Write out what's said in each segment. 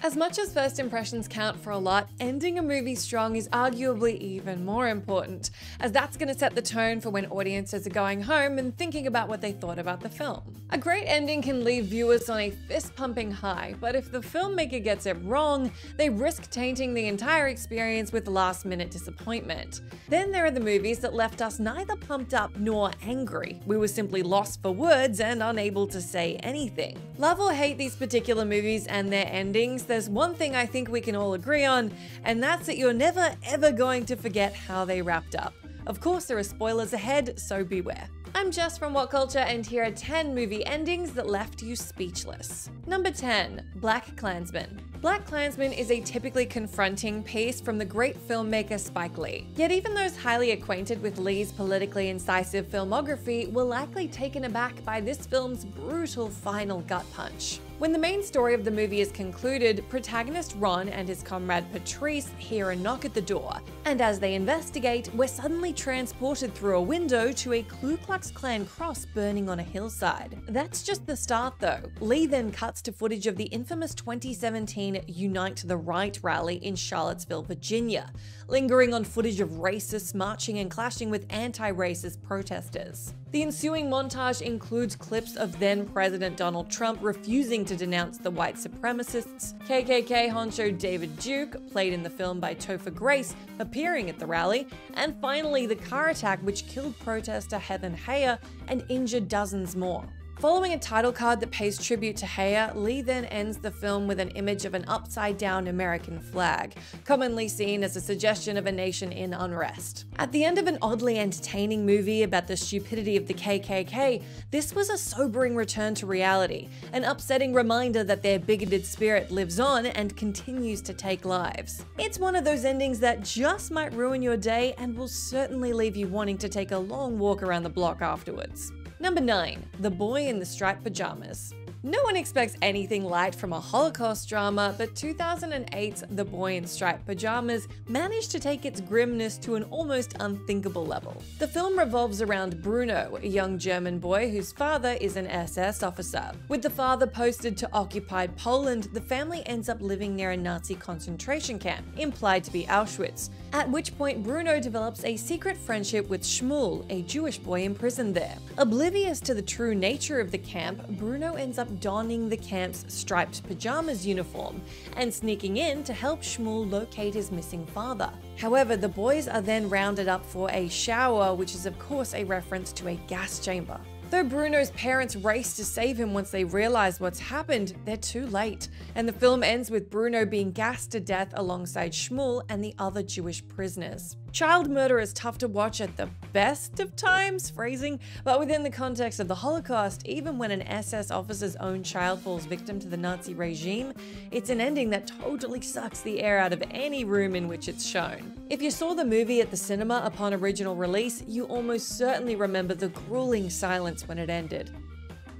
As much as first impressions count for a lot, ending a movie strong is arguably even more important, as that's going to set the tone for when audiences are going home and thinking about what they thought about the film. A great ending can leave viewers on a fist-pumping high, but if the filmmaker gets it wrong, they risk tainting the entire experience with last-minute disappointment. Then there are the movies that left us neither pumped up nor angry. We were simply lost for words and unable to say anything. Love or hate these particular movies and their endings, there's one thing I think we can all agree on, and that's that you're never ever going to forget how they wrapped up. Of course, there are spoilers ahead, so beware. I'm Jess from Whatculture, and here are 10 movie endings that left you speechless. Number 10. Black Klansman. Black Klansman is a typically confronting piece from the great filmmaker Spike Lee. Yet even those highly acquainted with Lee's politically incisive filmography were likely taken aback by this film's brutal final gut punch. When the main story of the movie is concluded, protagonist Ron and his comrade Patrice hear a knock at the door, and as they investigate, we're suddenly transported through a window to a Ku Klux Klan cross burning on a hillside. That's just the start though. Lee then cuts to footage of the infamous 2017 Unite the Right rally in Charlottesville, Virginia, lingering on footage of racists marching and clashing with anti-racist protesters. The ensuing montage includes clips of then-President Donald Trump refusing to denounce the white supremacists, KKK honcho David Duke, played in the film by Topher Grace, appearing at the rally, and finally the car attack which killed protester Heather Heyer and injured dozens more. Following a title card that pays tribute to Heyer, Lee then ends the film with an image of an upside-down American flag, commonly seen as a suggestion of a nation in unrest. At the end of an oddly entertaining movie about the stupidity of the KKK, this was a sobering return to reality, an upsetting reminder that their bigoted spirit lives on and continues to take lives. It's one of those endings that just might ruin your day and will certainly leave you wanting to take a long walk around the block afterwards. Number 9. The Boy in the Striped Pajamas. No one expects anything light from a Holocaust drama, but 2008's The Boy in Striped Pajamas managed to take its grimness to an almost unthinkable level. The film revolves around Bruno, a young German boy whose father is an SS officer. With the father posted to occupied Poland, the family ends up living near a Nazi concentration camp, implied to be Auschwitz, at which point Bruno develops a secret friendship with Shmuel, a Jewish boy imprisoned there. Oblivious to the true nature of the camp, Bruno ends up donning the camp's striped pajamas uniform and sneaking in to help Shmuel locate his missing father. However, the boys are then rounded up for a shower, which is of course a reference to a gas chamber. Though Bruno's parents race to save him once they realize what's happened, they're too late, and the film ends with Bruno being gassed to death alongside Shmuel and the other Jewish prisoners. Child murder is tough to watch at the best of times, phrasing, but within the context of the Holocaust, even when an SS officer's own child falls victim to the Nazi regime, it's an ending that totally sucks the air out of any room in which it's shown. If you saw the movie at the cinema upon original release, you almost certainly remember the grueling silence when it ended.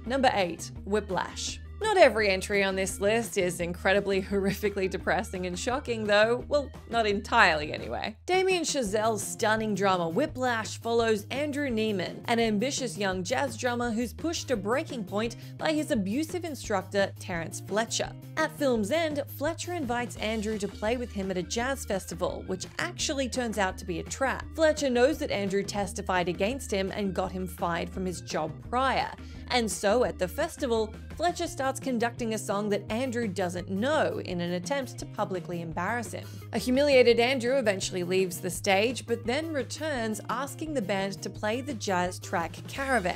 Number 8. Whiplash. Not every entry on this list is incredibly horrifically depressing and shocking though, well, not entirely anyway. Damien Chazelle's stunning drama Whiplash follows Andrew Neiman, an ambitious young jazz drummer who's pushed to breaking point by his abusive instructor Terrence Fletcher. At film's end, Fletcher invites Andrew to play with him at a jazz festival, which actually turns out to be a trap. Fletcher knows that Andrew testified against him and got him fired from his job prior, and so at the festival, Fletcher starts conducting a song that Andrew doesn't know in an attempt to publicly embarrass him. A humiliated Andrew eventually leaves the stage, but then returns asking the band to play the jazz track Caravan.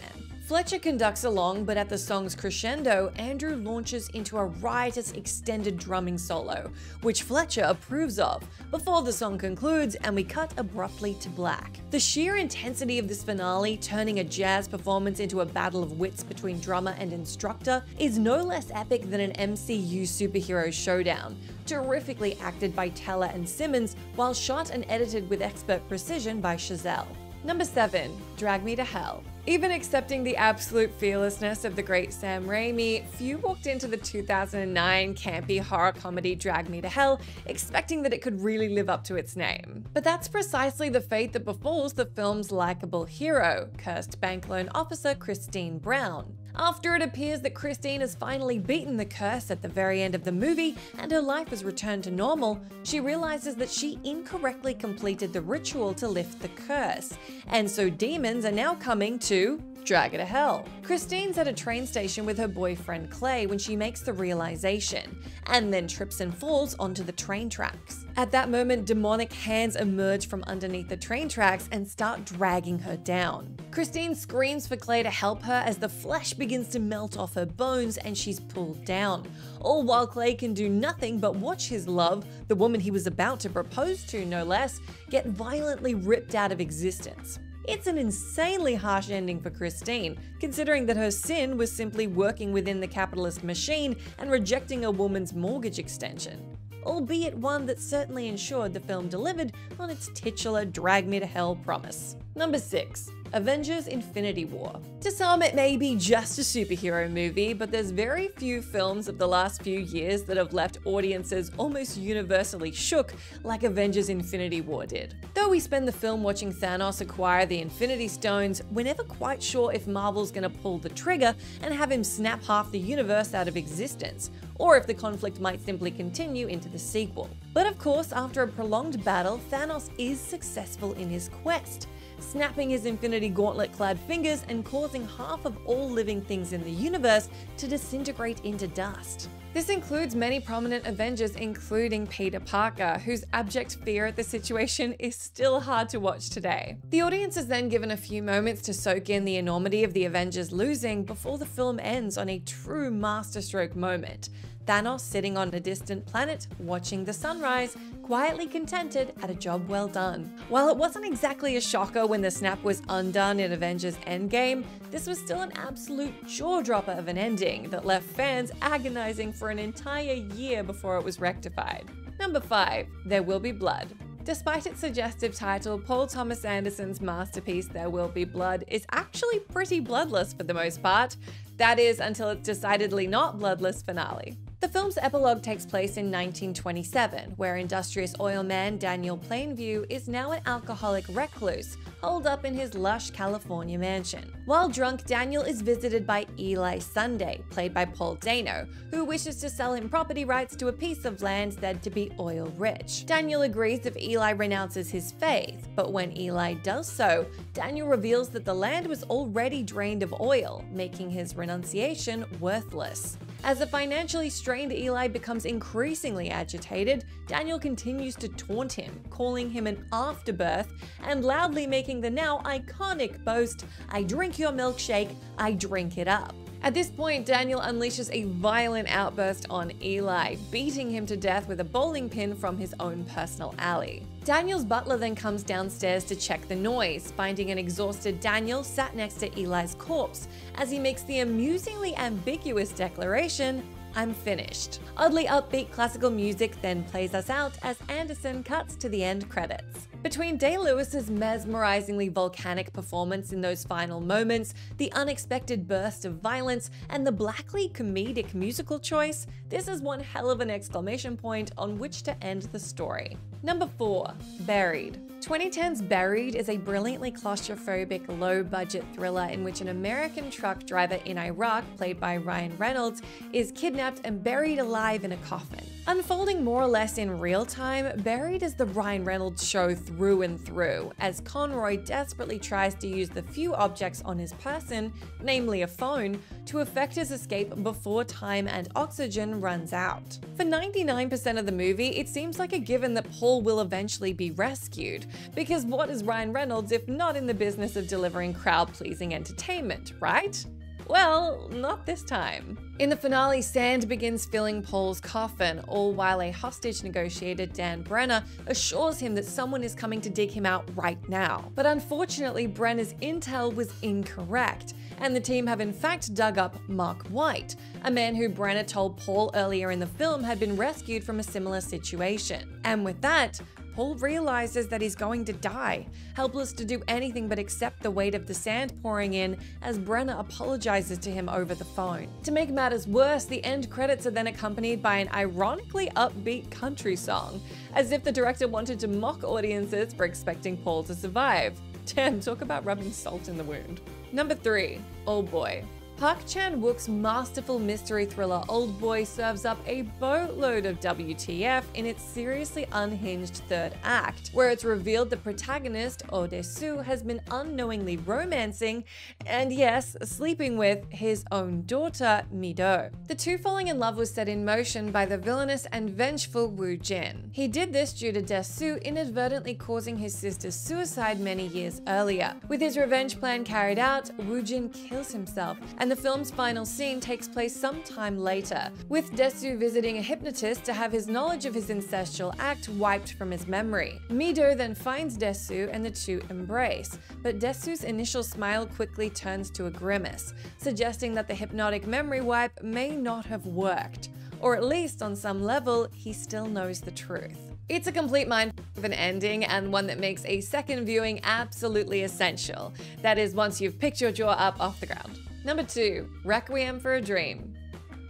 Fletcher conducts along, but at the song's crescendo, Andrew launches into a riotous extended drumming solo, which Fletcher approves of, before the song concludes and we cut abruptly to black. The sheer intensity of this finale, turning a jazz performance into a battle of wits between drummer and instructor, is no less epic than an MCU superhero showdown, terrifically acted by Teller and Simmons, while shot and edited with expert precision by Chazelle. Number 7. Drag Me to Hell. Even accepting the absolute fearlessness of the great Sam Raimi, few walked into the 2009 campy horror comedy Drag Me to Hell expecting that it could really live up to its name. But that's precisely the fate that befalls the film's likable hero, cursed bank loan officer Christine Brown. After it appears that Christine has finally beaten the curse at the very end of the movie and her life has returned to normal, she realizes that she incorrectly completed the ritual to lift the curse, and so demons are now coming to drag her to hell. Christine's at a train station with her boyfriend Clay when she makes the realization, and then trips and falls onto the train tracks. At that moment, demonic hands emerge from underneath the train tracks and start dragging her down. Christine screams for Clay to help her as the flesh begins to melt off her bones and she's pulled down, all while Clay can do nothing but watch his love, the woman he was about to propose to no less, get violently ripped out of existence. It's an insanely harsh ending for Christine, considering that her sin was simply working within the capitalist machine and rejecting a woman's mortgage extension, albeit one that certainly ensured the film delivered on its titular drag me to hell promise. Number 6. Avengers Infinity War. To some, it may be just a superhero movie, but there's very few films of the last few years that have left audiences almost universally shook like Avengers Infinity War did. Though we spend the film watching Thanos acquire the Infinity Stones, we're never quite sure if Marvel's gonna pull the trigger and have him snap half the universe out of existence, or if the conflict might simply continue into the sequel. But of course, after a prolonged battle, Thanos is successful in his quest, snapping his Infinity Gauntlet-clad fingers and causing half of all living things in the universe to disintegrate into dust. This includes many prominent Avengers, including Peter Parker, whose abject fear at the situation is still hard to watch today. The audience is then given a few moments to soak in the enormity of the Avengers losing before the film ends on a true masterstroke moment. Thanos sitting on a distant planet, watching the sunrise, quietly contented at a job well done. While it wasn't exactly a shocker when the snap was undone in Avengers Endgame, this was still an absolute jaw-dropper of an ending that left fans agonizing for an entire year before it was rectified. Number 5. There Will Be Blood. Despite its suggestive title, Paul Thomas Anderson's masterpiece There Will Be Blood is actually pretty bloodless for the most part. That is, until its decidedly not bloodless finale. The film's epilogue takes place in 1927, where industrious oil man Daniel Plainview is now an alcoholic recluse, holed up in his lush California mansion. While drunk, Daniel is visited by Eli Sunday, played by Paul Dano, who wishes to sell him property rights to a piece of land said to be oil rich. Daniel agrees if Eli renounces his faith, but when Eli does so, Daniel reveals that the land was already drained of oil, making his renunciation worthless. As a financially strained Eli becomes increasingly agitated, Daniel continues to taunt him, calling him an afterbirth and loudly making the now iconic boast, "I drink your milkshake, I drink it up." At this point, Daniel unleashes a violent outburst on Eli, beating him to death with a bowling pin from his own personal alley. Daniel's butler then comes downstairs to check the noise, finding an exhausted Daniel sat next to Eli's corpse as he makes the amusingly ambiguous declaration, "I'm finished." Oddly upbeat classical music then plays us out as Anderson cuts to the end credits. Between Day-Lewis's mesmerizingly volcanic performance in those final moments, the unexpected burst of violence, and the blackly comedic musical choice, this is one hell of an exclamation point on which to end the story. Number 4. Buried. 2010's Buried is a brilliantly claustrophobic, low-budget thriller in which an American truck driver in Iraq, played by Ryan Reynolds, is kidnapped and buried alive in a coffin. Unfolding more or less in real time, Buried is the Ryan Reynolds show through and through, as Conroy desperately tries to use the few objects on his person, namely a phone, to effect his escape before time and oxygen runs out. For 99% of the movie, it seems like a given that Paul will eventually be rescued, because what is Ryan Reynolds if not in the business of delivering crowd-pleasing entertainment, right? Well, not this time. In the finale, sand begins filling Paul's coffin, all while a hostage negotiator, Dan Brenner, assures him that someone is coming to dig him out right now. But unfortunately, Brenner's intel was incorrect, and the team have in fact dug up Mark White, a man who Brenner told Paul earlier in the film had been rescued from a similar situation. And with that, Paul realizes that he's going to die, helpless to do anything but accept the weight of the sand pouring in as Brenner apologizes to him over the phone. To make matters worse, the end credits are then accompanied by an ironically upbeat country song, as if the director wanted to mock audiences for expecting Paul to survive. Damn, talk about rubbing salt in the wound. Number 3, Old Boy. Park Chan-wook's masterful mystery thriller Old Boy serves up a boatload of WTF in its seriously unhinged third act, where it's revealed the protagonist, Oh Dae-soo, has been unknowingly romancing, and yes, sleeping with, his own daughter, Mi-do. The two falling in love was set in motion by the villainous and vengeful Woo Jin. He did this due to Dae-soo inadvertently causing his sister's suicide many years earlier. With his revenge plan carried out, Woo Jin kills himself, and the film's final scene takes place sometime later, with Dae-soo visiting a hypnotist to have his knowledge of his incestual act wiped from his memory. Mi-do then finds Dae-soo and the two embrace, but Dae-soo's initial smile quickly turns to a grimace, suggesting that the hypnotic memory wipe may not have worked, or at least on some level, he still knows the truth. It's a complete mind of an ending, and one that makes a second viewing absolutely essential. That is, once you've picked your jaw up off the ground. Number 2, Requiem for a Dream.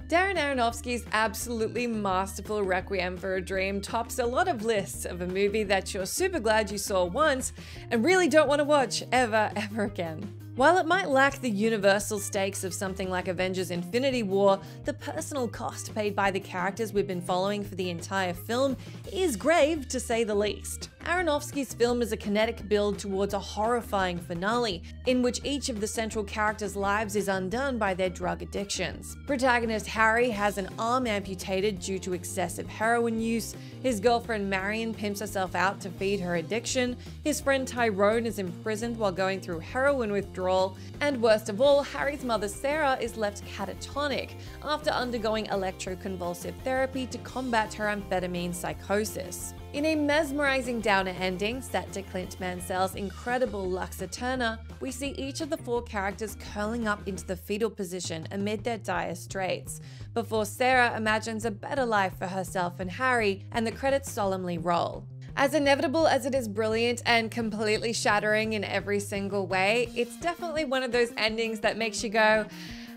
Darren Aronofsky's absolutely masterful Requiem for a Dream tops a lot of lists of a movie that you're super glad you saw once and really don't want to watch ever again. While it might lack the universal stakes of something like Avengers Infinity War, the personal cost paid by the characters we've been following for the entire film is grave, to say the least. Aronofsky's film is a kinetic build towards a horrifying finale, in which each of the central characters' lives is undone by their drug addictions. Protagonist Harry has an arm amputated due to excessive heroin use, his girlfriend Marion pimps herself out to feed her addiction, his friend Tyrone is imprisoned while going through heroin withdrawal, and worst of all, Harry's mother Sarah is left catatonic after undergoing electroconvulsive therapy to combat her amphetamine psychosis. In a mesmerizing downer ending set to Clint Mansell's incredible Lux Eterna, we see each of the 4 characters curling up into the fetal position amid their dire straits, before Sarah imagines a better life for herself and Harry, and the credits solemnly roll. As inevitable as it is brilliant and completely shattering in every single way, it's definitely one of those endings that makes you go,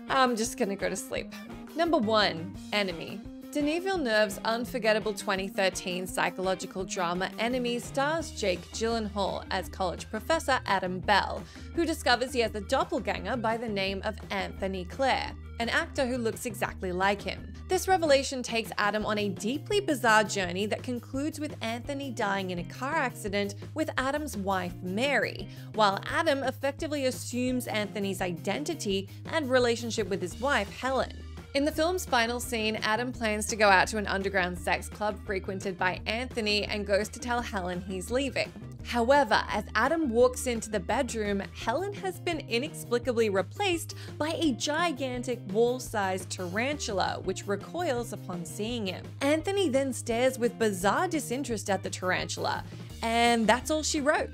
I'm just gonna go to sleep. Number 1, Enemy. Denis Villeneuve's unforgettable 2013 psychological drama Enemy stars Jake Gyllenhaal as college professor Adam Bell, who discovers he has a doppelganger by the name of Anthony Clare, an actor who looks exactly like him. This revelation takes Adam on a deeply bizarre journey that concludes with Anthony dying in a car accident with Adam's wife Mary, while Adam effectively assumes Anthony's identity and relationship with his wife Helen. In the film's final scene, Adam plans to go out to an underground sex club frequented by Anthony and goes to tell Helen he's leaving. However, as Adam walks into the bedroom, Helen has been inexplicably replaced by a gigantic wall-sized tarantula, which recoils upon seeing him. Anthony then stares with bizarre disinterest at the tarantula, and that's all she wrote.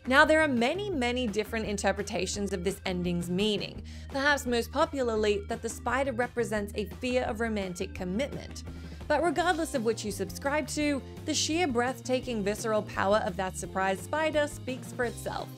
Now, there are many different interpretations of this ending's meaning, perhaps most popularly that the spider represents a fear of romantic commitment. But regardless of which you subscribe to, the sheer breathtaking visceral power of that surprise spider speaks for itself.